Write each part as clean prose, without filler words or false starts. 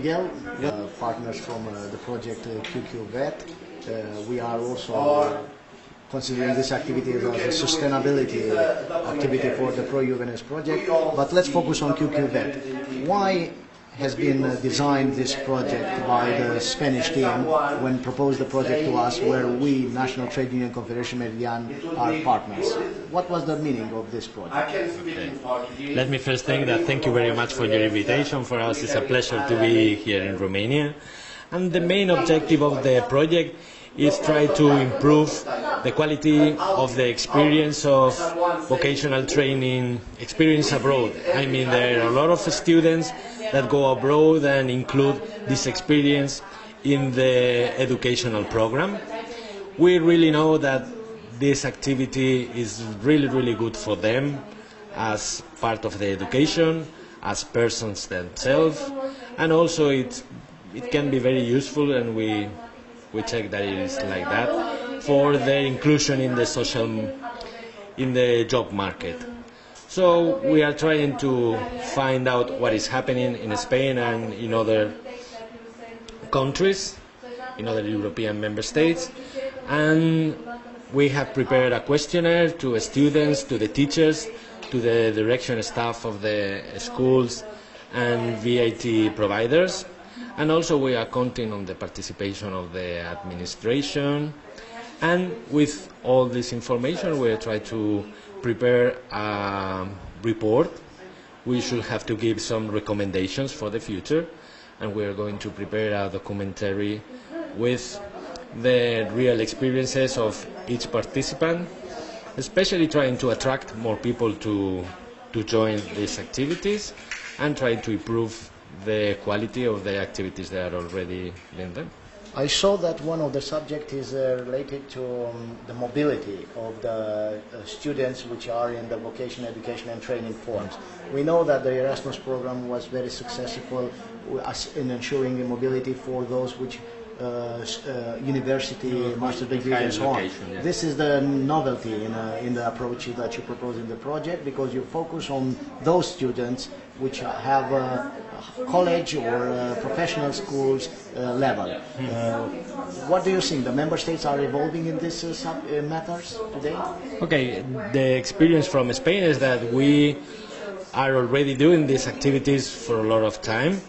Miguel, partners from the project QQVET. We are also considering this activity as a sustainability activity for the Proiectul project. But let's focus on QQVET. Why has been designed this project by the Spanish team when proposed the project to us, where we, National Trade Union Confederation Meridian, are partners? What was the meaning of this project? Okay. Let me first thank you very much for your invitation. For us it's a pleasure to be here in Romania. And the main objective of the project is try to improve the quality of the experience of vocational training experience abroad. I mean, there are a lot of students that go abroad and include this experience in the educational program. We really know that this activity is really good for them as part of the education, as persons themselves, and also it can be very useful, and we check that it is like that, for their inclusion in the job market. So we are trying to find out what is happening in Spain and in other countries, in other European member states, and we have prepared a questionnaire to students, to the teachers, to the direction staff of the schools and VAT providers. And also we are counting on the participation of the administration, and with all this information we try to prepare a report. We should have to give some recommendations for the future, and we are going to prepare a documentary with the real experiences of each participant, especially trying to attract more people to join these activities and try to improve the quality of the activities that are already in them. I saw that one of the subjects is related to the mobility of the students which are in the vocational education and training forms. We know that the Erasmus program was very successful in ensuring the mobility for those which university, master degree and so on. Yeah. This is the novelty in the approach that you propose in the project, because you focus on those students which have college or professional schools level. What do you think? The member states are evolving in these matters today? Okay, the experience from Spain is that we are already doing these activities for a lot of time,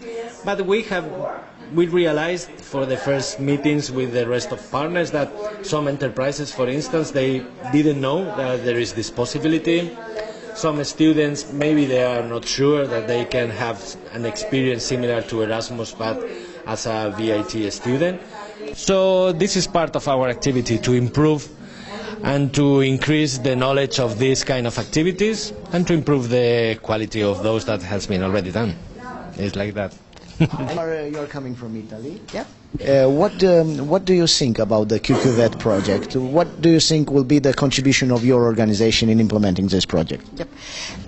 but we realized for the first meetings with the rest of partners that some enterprises, for instance, they didn't know that there is this possibility. Some students, maybe they are not sure that they can have an experience similar to Erasmus, but as a VAT student. So this is part of our activity, to improve and to increase the knowledge of these kind of activities and to improve the quality of those that has been already done. It's like that. You're coming from Italy. Yeah. What do you think about the QQVET project? What do you think will be the contribution of your organization in implementing this project? Yep.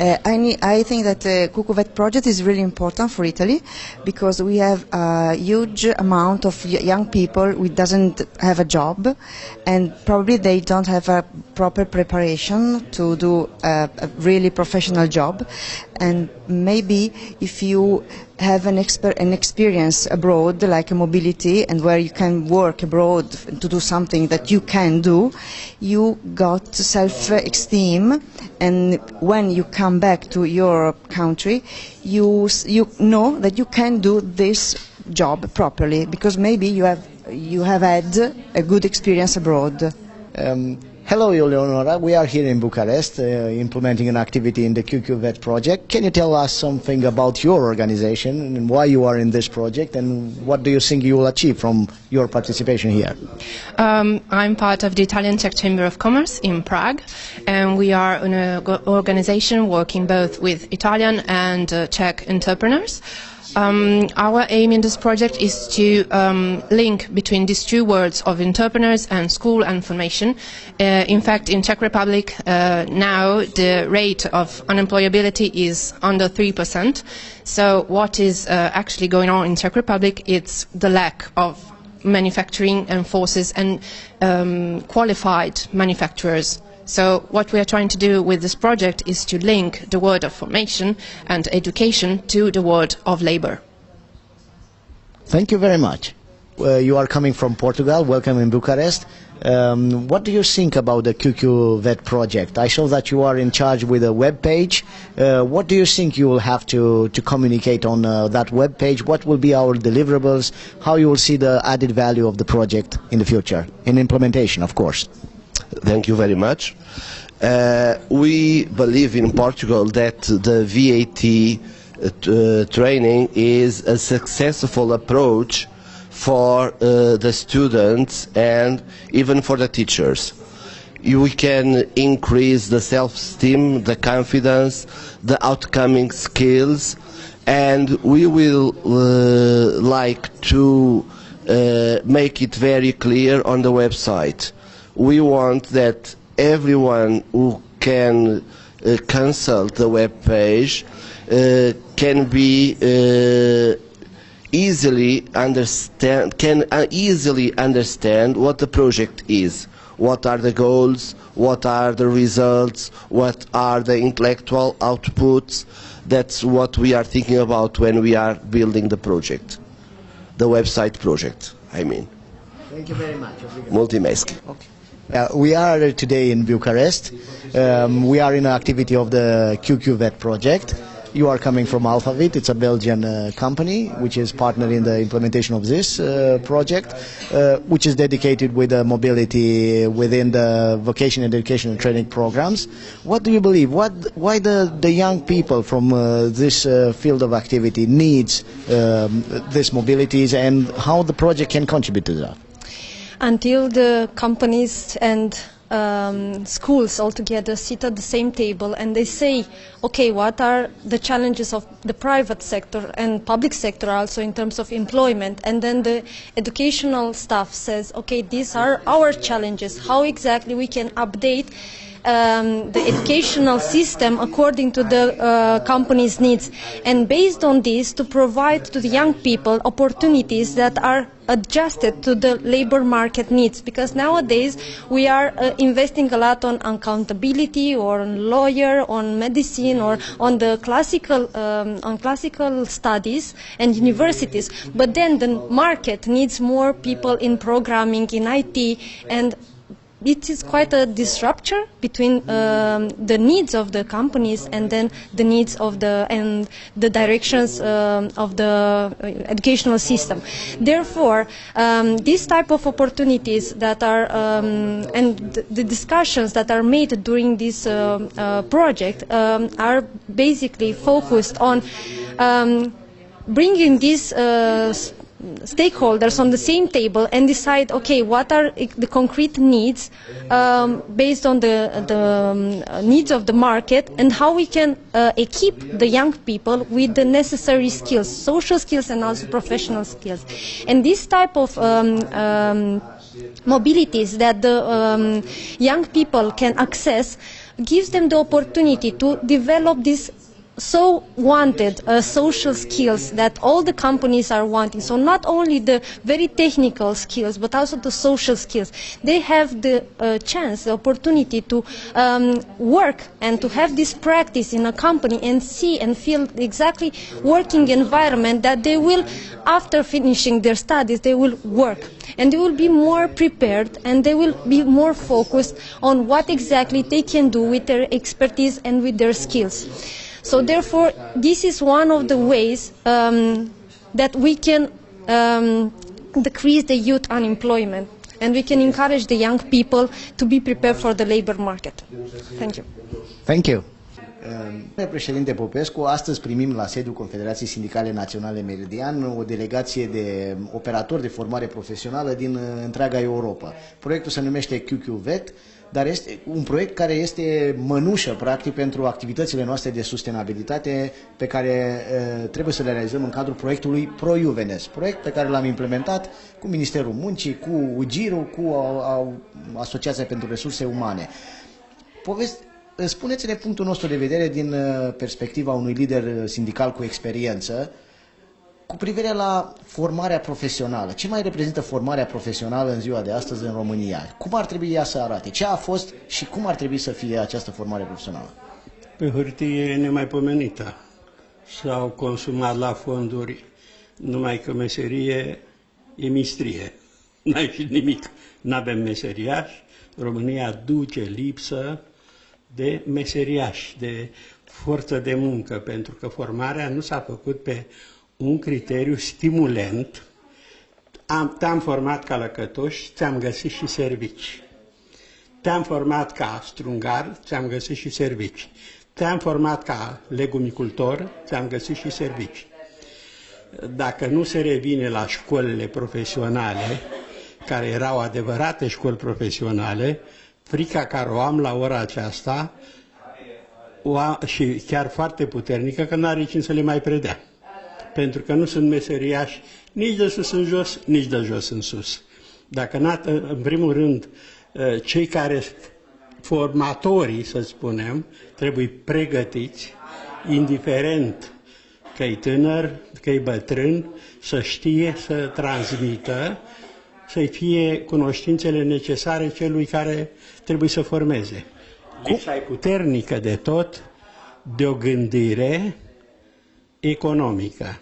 I think that the QQVET project is really important for Italy, because we have a huge amount of young people who doesn't have a job, and probably they don't have a proper preparation to do a really professional job. And maybe if you have an experience abroad, like a mobility, and where you can work abroad to do something that you can do, you got self-esteem, and when you come back to your country, you know that you can do this job properly, because maybe you have had a good experience abroad. Hello, Eleonora. We are here in Bucharest implementing an activity in the QQVET project. Can you tell us something about your organization and why you are in this project, and what do you think you will achieve from your participation here? I'm part of the Italian Czech Chamber of Commerce in Prague, and we are an organization working both with Italian and Czech entrepreneurs. Our aim in this project is to link between these two worlds of entrepreneurs and school and formation. In fact, in Czech Republic now the rate of unemployability is under 3%. So what is actually going on in Czech Republic, it's the lack of manufacturing and forces and qualified manufacturers. So what we are trying to do with this project is to link the world of formation and education to the world of labor. Thank you very much. You are coming from Portugal. Welcome in Bucharest. What do you think about the QQVET project? I saw that you are in charge with a web page. What do you think you will have to communicate on that web page? What will be our deliverables? How you will see the added value of the project in the future, in implementation, of course? Thank you very much. We believe in Portugal that the VAT training is a successful approach for the students and even for the teachers. We can increase the self-esteem, the confidence, the outcoming skills, and we will like to make it very clear on the website. We want that everyone who can consult the web page can be easily understand what the project is, what are the goals, what are the results, what are the intellectual outputs. That's what we are thinking about when we are building the project, the website project, I mean. Thank you very much. Mulțumesc. We are today in Bucharest. We are in an activity of the QQVET project. You are coming from Alphavit. It's a Belgian company which is partner in the implementation of this project, which is dedicated with mobility within the vocational education and training programs. What do you believe? Why the young people from this field of activity needs this mobilities, and how the project can contribute to that? Until the companies and schools all together sit at the same table and they say, okay, what are the challenges of the private sector and public sector also in terms of employment, and then the educational staff says, okay, these are our challenges, how exactly we can update the educational system according to the company's needs, and based on this to provide to the young people opportunities that are adjusted to the labor market needs, because nowadays we are investing a lot on accountability or on lawyer, on medicine, or on the classical studies and universities, but then the market needs more people in programming, in IT, and it is quite a disruption between the needs of the companies and then the needs of the directions of the educational system. Therefore, these type of opportunities that are and the discussions that are made during this project are basically focused on bringing these stakeholders on the same table and decide, okay, what are the concrete needs based on the needs of the market, and how we can equip the young people with the necessary skills, social skills and also professional skills. And this type of mobilities that the young people can access gives them the opportunity to develop this so wanted social skills that all the companies are wanting. So not only the very technical skills, but also the social skills. They have the chance, the opportunity to work and to have this practice in a company and see and feel exactly working environment that they will, after finishing their studies, they will work. And they will be more prepared and they will be more focused on what exactly they can do with their expertise and with their skills. So therefore, this is one of the ways that we can decrease the youth unemployment, and we can encourage the young people to be prepared for the labor market. Thank you. Thank you. Președinte Popescu, astăzi primim la sediul Confederației Sindicale Naționale Meridian o delegație de operatori de formare profesională din întreaga Europa. Proiectul se numește QQVET, dar este un proiect care este mănușă, practic, pentru activitățile noastre de sustenabilitate pe care trebuie să le realizăm în cadrul proiectului Proiuvenes, proiect pe care l-am implementat cu Ministerul Muncii, cu UGIR-ul, cu Asociația pentru Resurse Umane. Spuneți-ne punctul nostru de vedere din perspectiva unui lider sindical cu experiență cu privire la formarea profesională. Ce mai reprezintă formarea profesională în ziua de astăzi în România? Cum ar trebui ea să arate? Ce a fost și cum ar trebui să fie această formare profesională? Pe hârtie e nemaipomenită. S-au consumat la fonduri numai că meserie e mistrie. N-ai și nimic. N-avem meseriași. România duce lipsă de meseriași, de forță de muncă, pentru că formarea nu s-a făcut pe un criteriu stimulent. Te-am format ca lăcătoș, ți-am găsit și servici. Te-am format ca strungar, ți-am găsit și servici. Te-am format ca legumicultor, ți-am găsit și servici. Dacă nu se revine la școlile profesionale, care erau adevărate școli profesionale, frica care o am la ora aceasta, și chiar foarte puternică, că n-are cine să le mai predea. Pentru că nu sunt meseriași nici de sus în jos, nici de jos în sus. Dacă în primul rând, cei care, formatorii, să spunem, trebuie pregătiți, indiferent că e tânăr, că e bătrân, să știe să transmită, să-i fie cunoștințele necesare celui care trebuie să formeze. Lipsa e puternică de tot de o gândire economică.